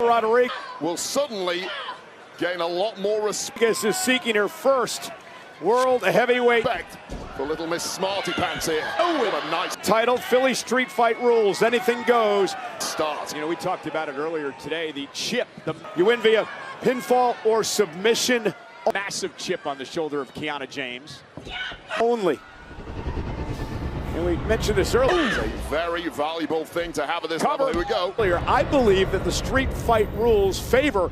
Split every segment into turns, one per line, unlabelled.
Rodriguez
will suddenly gain a lot more respect.
is seeking her first world heavyweight
For little Miss Smarty Pants here. Oh, with a nice
title. Philly street fight rules. Anything goes.
start.
You know, we talked about it earlier today. The chip. You win via pinfall or submission.
Massive chip on the shoulder of Kiana James.
Only. And we mentioned this earlier.
It's a very valuable thing to have at this level. Here we go.
I believe that the street fight rules favor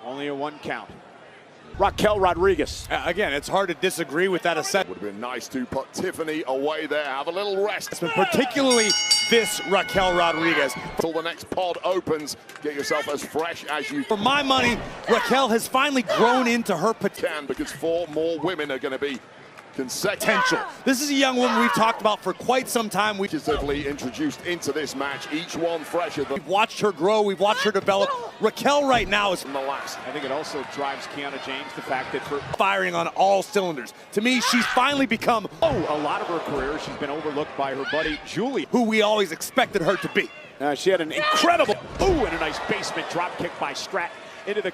Only a 1 count.
Raquel Rodriguez.
Again, it's hard to disagree with that assessment.
Would have been nice to put Tiffany away there, have a little rest.
Particularly this Raquel Rodriguez.
Until the next pod opens, get yourself as fresh as you
For my money, Raquel has finally grown into her
can, because 4 more women are going to be consecutive.
potential. This is a young woman we've talked about for quite some time. We've
Positively introduced into this match, each one fresher than
watched her grow, we've watched her develop. Raquel right now is
the last.
I think it also drives Kiana James the fact that for
firing on all cylinders. To me, she's finally become
a lot of her career, she's been overlooked by her buddy Julie.
who we always expected her to be.
She had an incredible
Ooh, and a nice basement drop kick by Stratton into the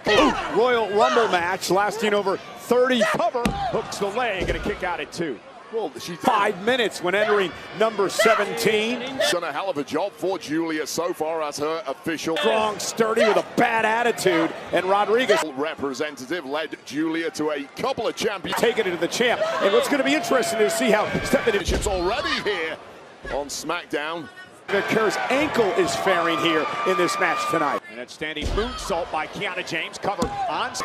Royal Rumble match lasting over 30
cover. Hooks the leg and a kick out at 2.
Well, she's
5 minutes when entering number 17.
done a hell of a job for Julia so far as her official.
Strong, sturdy, with a bad attitude. And Rodriguez
Representative led Julia to a couple of champions.
taking it to the champ. And what's going to be interesting is to see how Stephanie
It's already here on SmackDown.
Vaquer's ankle is faring here in this match tonight.
And that standing moonsault by Kiana James, cover on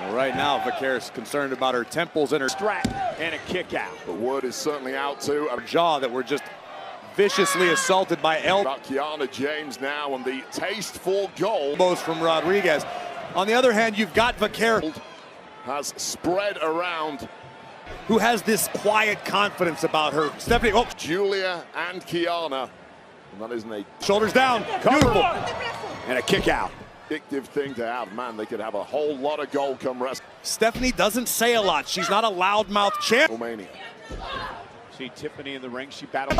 Well, right now, Vaquer's concerned about her temples and her
Stratton, and a kick out.
The word is certainly out too.
jaw that were just viciously assaulted by
About Kiana James now and the taste for gold
elbows from Rodriguez. On the other hand, you've got Vaquer,
has spread around.
who has this quiet confidence about her. Stephanie, oh,
Julia and Kiana. And that isn't a
shoulders down, beautiful.
And a kick out.
addictive thing to have. Man, they could have a whole lot of gold come
Stephanie doesn't say a lot. She's not a loudmouth champ.
WrestleMania.
See Tiffany in the ring, she battled.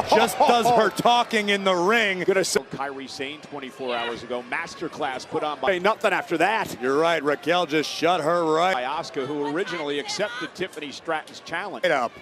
She just does her talking in the ring.
Gonna say
Kyrie Sane 24 hours ago, masterclass put on by
nothing after that.
You're right, Raquel just shut her right
Asuka, who originally accepted Tiffany Stratton's challenge.
up.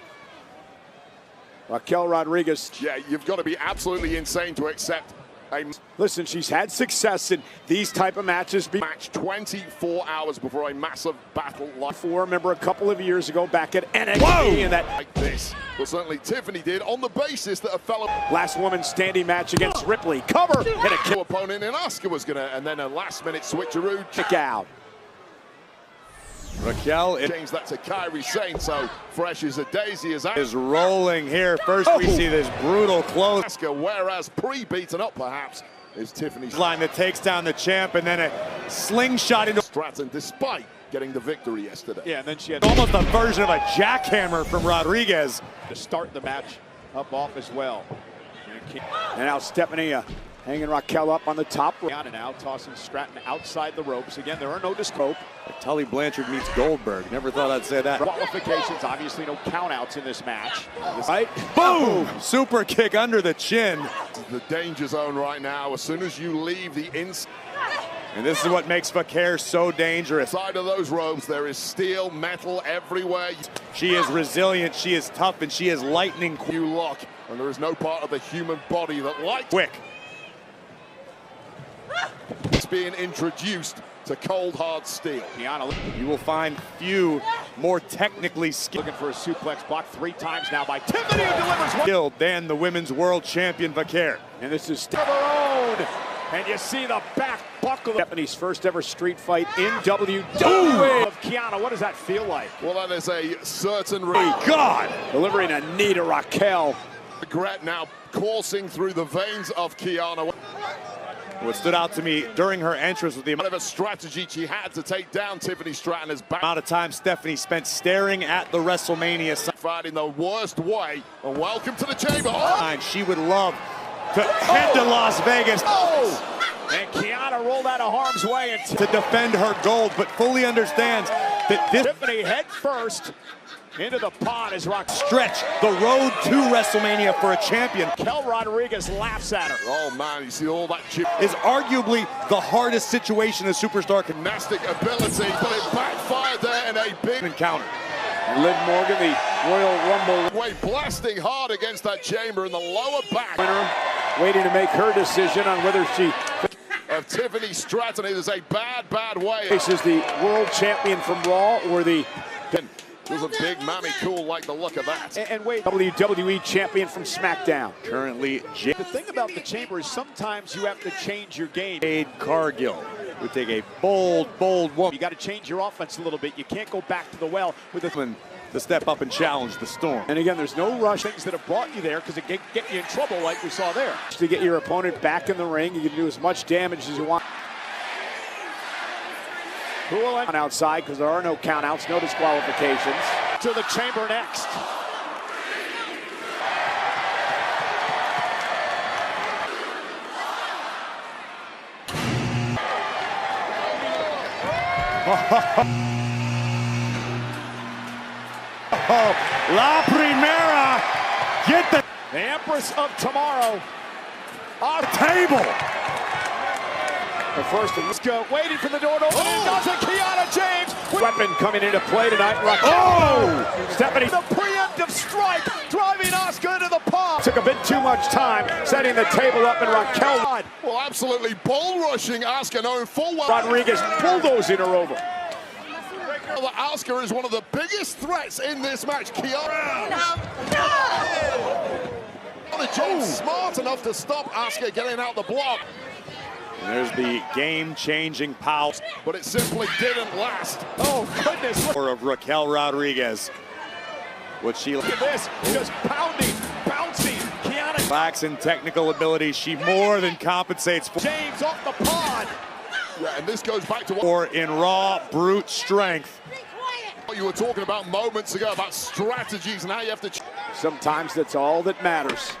Raquel Rodriguez.
Yeah, you've got to be absolutely insane to accept a
Listen, she's had success in these type of matches
match 24 hours before a massive battle like
before. Remember a couple of years ago back at NXT and that
this. Well, certainly Tiffany did on the basis that a fellow
last woman standing match against Ripley. Cover and a kick
opponent in Asuka was gonna, and then a last-minute switcheroo.
out.
Raquel
Change that to Kyrie Sane, so fresh as a daisy as
is rolling here. First we see this brutal close
Asuka, whereas pre-beaten up perhaps is Tiffany's
line that takes down the champ, and then a slingshot into
Stratton, despite getting the victory yesterday.
Yeah, and then she had
almost a version of a jackhammer from Rodriguez.
to start the match up off as well.
And now Stephanie hanging Raquel up on the top.
Kiana now tossing Stratton outside the ropes. Again, there are no disclosures.
Tully Blanchard meets Goldberg. Never thought I'd say that.
Qualifications, obviously no countouts in this match.
Right?
Boom! Super kick under the chin.
The danger zone right now. As soon as you leave the inside
And this is what makes Vaquer so dangerous.
of those ropes, there is steel, metal everywhere.
She is resilient, she is tough, and she is lightning quick.
You lock, and there is no part of the human body that likes it's being introduced to cold hard steel.
Kiana
You will find few more technically
looking for a suplex block 3 times now by Tiffany, who delivers one
skilled than the women's world champion Vaquer.
And this is
of her own. And you see the back buckle of
Stephanie's first ever street fight in WWE.
Kiana. What does that feel like?
Well, that is a certain
God!
Delivering a knee to Raquel.
regret now coursing through the veins of Kiana.
What stood out to me during her entrance was the
Kind of a strategy she had to take down Tiffany Stratton as back
amount of time Stephanie spent staring at the WrestleMania sign.
fight in the worst way. And welcome to the chamber.
She would love to head to Las Vegas
And Kiana rolled out of harm's way and
to defend her gold, but fully understands that this
Tiffany head first Into the pod as Rock
stretch the road to WrestleMania for a champion.
Raquel Rodriguez laughs at her.
Oh man, you see all that chip.
Is arguably the hardest situation a superstar can
Gymnastic ability, but it backfired there in a big
encounter.
Liv Morgan, the Royal Rumble
way, blasting hard against that chamber in the lower back
winner, waiting to make her decision on whether she
of Tiffany Stratton. It is a bad way.
faces the world champion from Raw or the
There's a big mammy cool like the look of that.
And wait,
WWE champion from SmackDown.
Currently,
the thing about the chamber is sometimes you have to change your game.
Jade Cargill would take a bold woman
You got to change your offense a little bit. You can't go back to the well with the
to step up and challenge the Storm.
And again, there's no rush
things that have brought you there because it get you in trouble like we saw there.
to get your opponent back in the ring. You can do as much damage as you want.
Who will
On outside because there are no countouts, no disqualifications.
to the chamber next?
La Primera, get the
The Empress of Tomorrow. On
table.
The first and
let's go. Waiting for the door to open. It does it. Kiana James.
weapon coming into play tonight. Stephanie
The preemptive strike driving Asuka into the pod.
took a bit too much time setting the table up, and Raquel
Well, absolutely bull rushing Asuka, knowing full well
Rodriguez bulldozing her over.
that Asuka is one of the biggest threats in this match. Kiana James smart enough to stop Asuka getting out the block,
And there's the game-changing power
but it simply didn't last.
Oh, goodness. Look
of Raquel Rodriguez. What she
at this. Just pounding, bouncing. Kiana
lacks in technical ability, she more than compensates
James off the pod.
Yeah, and this goes back to
for in raw, brute strength.
what you were talking about moments ago, about strategies and how you have to
Sometimes that's all that matters.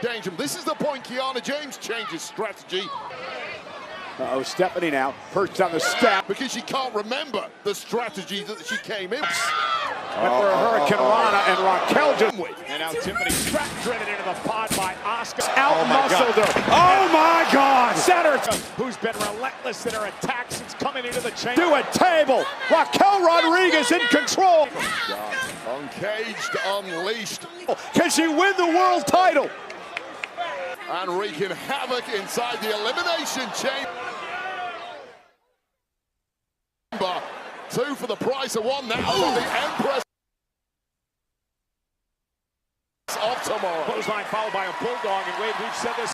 change them. This is the point Kiana James changes strategy
Uh-oh, Stephanie now perched on the step.
because she can't remember the strategy that she came in.
Went for a Hurricane Rana, and Raquel just
And now Tiffany Stratton driven into the pod by Asuka.
out-muscled her.
Oh my God!
Center
Who's been relentless in her attacks since coming into the chamber.
to a table. Raquel Rodriguez in control.
Uncaged, unleashed,
Can she win the world title?
and wreaking havoc inside the elimination chamber. Two for the price of one now for the Empress of Tomorrow.
Clothesline followed by a bulldog, and Wade, we've said this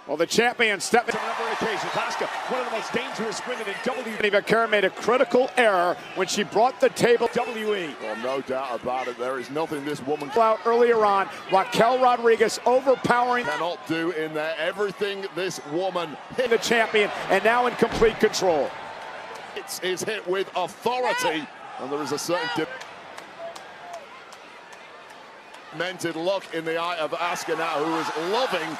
Well, the champion Stephanie
on a number of occasions. Asuka, one of the most dangerous women in WWE.
Vaquer made a critical error when she brought the table
Well, no doubt about it. There is nothing this woman
out earlier on. Raquel Rodriguez overpowering
cannot do in there. Everything this woman
the champion, and now in complete control.
hits is hit with authority, and there is a certain demented look in the eye of Asuka now, who is loving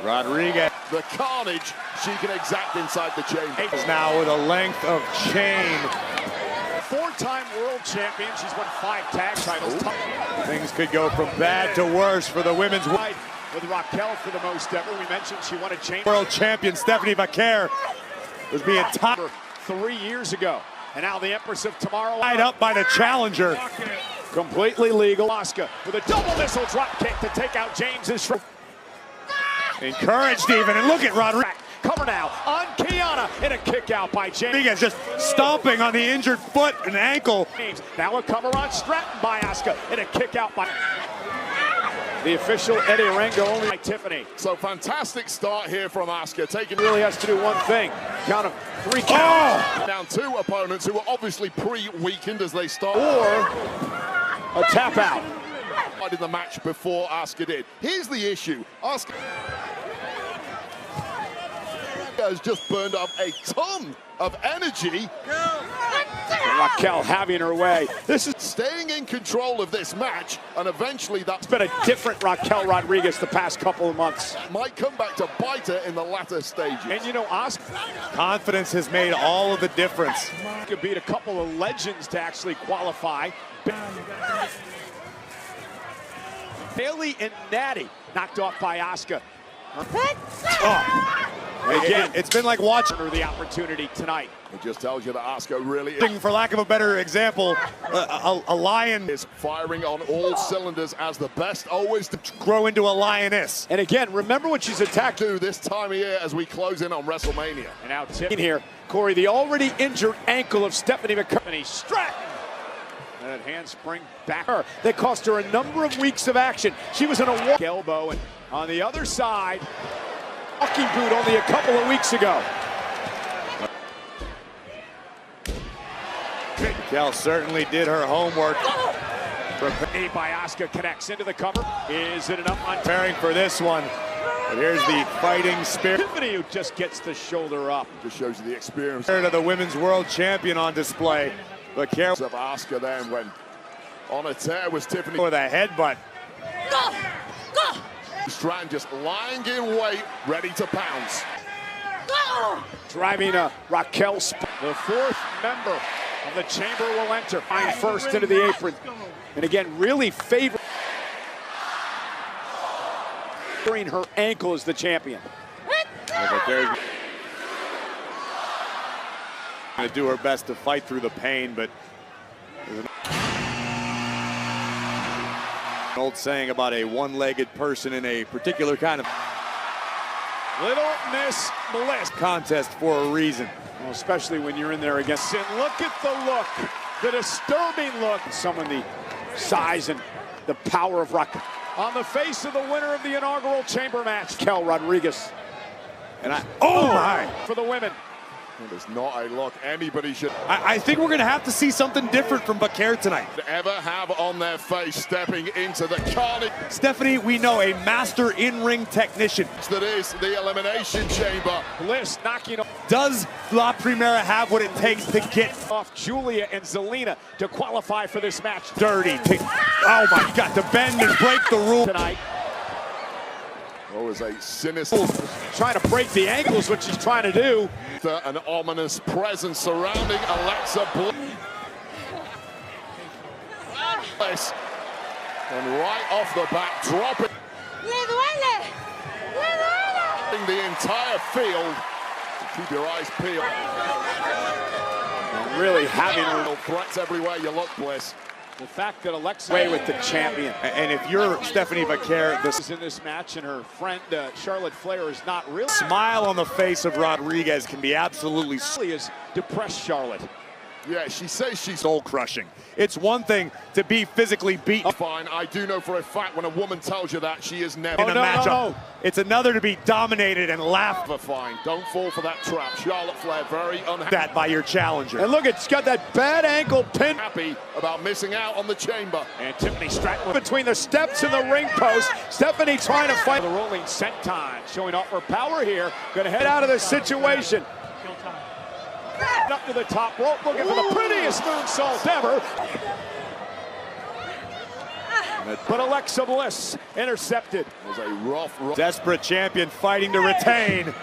Rodriguez
the carnage she can exact inside the chamber.
is now with a length of chain.
Four-time world champion. She's won 5 tag titles.
Things could go from bad to worse for the women's
Tied with Raquel for the most ever. We mentioned she won a chamber
world champion Stephanie Vaquer was being tied
3 years ago. And now the Empress of Tomorrow.
up by the challenger.
Completely legal.
Asuka with a double missile drop kick to take out James's.
Encouraged even, and look at Rodriguez
Cover now on Kiana, and a kick out by James.
just stomping on the injured foot and ankle.
Now a cover on Stratton by Asuka, and a kick out by
The official Eddie Rango only
by Tiffany.
So fantastic start here from Asuka, taking
really has to do one thing. Count of 3 counts.
down 2 opponents who were obviously pre-weakened as they start.
Or a tap out.
In the match before Asuka did. Here's the issue. Asuka Asuka has just burned up a ton of energy.
Raquel having her way. This is
Staying in control of this match, and eventually that's
been a different Raquel Rodriguez the past couple of months.
might come back to bite her in the latter stages.
And you know, Asuka
confidence has made all of the difference.
could beat a couple of legends to actually qualify. Bailey and Natty knocked off by Asuka.
Again, it's been like watching
Her the opportunity tonight.
It just tells you that Asuka really is
for lack of a better example, a lion
firing on all cylinders as the best always to
grow into a lioness.
And again, remember when she's attacked
do this time of year as we close in on WrestleMania.
and now tipping here. Corey, the already injured ankle of Stephanie McCartney. Stratton. That handspring back her. That cost her a number of weeks of action. She was in a walk elbow, and on the other side, walking boot only a couple of weeks ago.
Raquel certainly did her homework.
Knee by Asuka connects into the cover. Is it enough on
Preparing for this one. But here's the fighting spirit
Tiffany, who just gets the shoulder up.
Just shows you the experience
of the women's world champion on display. But careful
of Asuka then when on a tear was Tiffany.
with a headbutt.
Stratton just lying in wait, ready to pounce.
Driving Raquel. The fourth member of the chamber will enter. Fine first into the apron. And again, really favoring her ankle as the champion.
But there's going to do her best to fight through the pain, but there's an old saying about a one-legged person in a particular kind of
Little Miss Bliss.
contest for a reason.
Well, especially when you're in there against. And look at the look, the disturbing look. Someone the size and the power of Raquel. On the face of the winner of the inaugural chamber match, Raquel Rodriguez.
And oh my!
For the women.
It is not a look anybody should
I think we're going to have to see something different from Bakir tonight.
ever have on their face stepping into the carnage
Stephanie, we know, a master in-ring technician.
that is the Elimination Chamber.
Bliss knocking
Does La Primera have what it takes to get
off Julia and Zelina to qualify for this match
dirty? Oh my God, to bend and break the rule
tonight.
Oh, is a sinister,
Trying to break the ankle is what she's trying to do.
an ominous presence surrounding Alexa Bliss. And right off the bat, dropping the entire field. Keep your eyes peeled.
And really having her.
Threats everywhere you look, Bliss.
The fact that Alexa way with the champion.
And if you're Stephanie Bakir, the
Is in this match, and her friend Charlotte Flair is not really.
smile on the face of Rodriguez can be absolutely
Is depressed Charlotte.
Yeah, she says she's
soul-crushing. It's one thing to be physically beaten
fine. I do know for a fact when a woman tells you that, she is never
in a matchup.
no.
It's another to be dominated and laughed
fine. Don't fall for that trap. Charlotte Flair very unhappy
at by your challenger.
And look, it's got that bad ankle pin.
about missing out on the chamber.
And Tiffany Stratton between the steps and the ring post. Stephanie trying to fight. The rolling senton, showing off her power here. Going to head out of this situation. Up to the top rope, looking for the prettiest moonsault ever. But Alexa Bliss intercepted.
It was a rough
Desperate champion fighting to retain.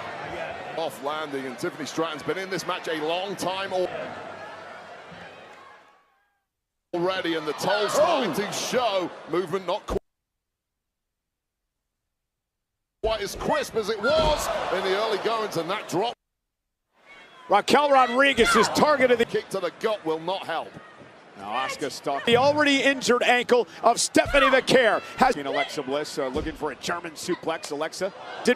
off landing, and Tiffany Stratton's been in this match a long time already, and the toll's starting to show. Movement not quite as crisp as it was in the early goings, and that drop.
Raquel Rodriguez is targeted. The
Kick to the gut will not help.
Now Asuka stalks the already injured ankle of Stephanie Bakir. Has Alexa Bliss looking for a German suplex. Alexa did